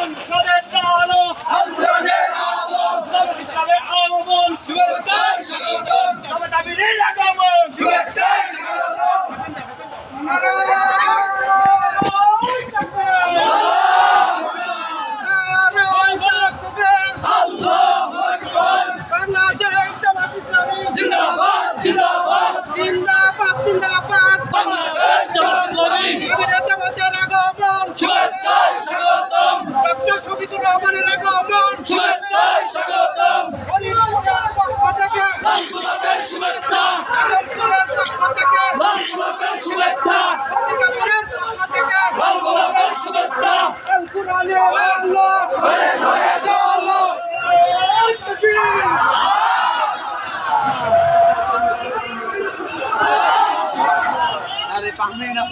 সংসদের চালো আন্দোলনের আলো ইসলামের আগমন শুভেচ্ছায় স্বাগতম ক্ষমতা বিলীন আগমন শুভেচ্ছায় স্বাগতম আল্লাহু আকবার বাংলাদেশ জামাত ইসলামী জিন্দাবাদ জিন্দাবাদ জিন্দাবাদ জিন্দাবাদ বাংলাদেশ জামাত ইসলামী আমিরা জামাতের আগমন শুভেচ্ছায় স্বাগতম ডক্টর শফিকুর রহমানের আগমন শুভেচ্ছায় স্বাগতম হলিউডের পক্ষ থেকে লাল গোলাপের শুভেচ্ছা আলমপুরের পক্ষ থেকে লাল গোলাপের শুভেচ্ছা অধিকারের পক্ষ থেকে লাল গোলাপের শুভেচ্ছা আল কুরআনের আলো ঘরে ঘরে চলো তাকবীর আরে পাহমেই না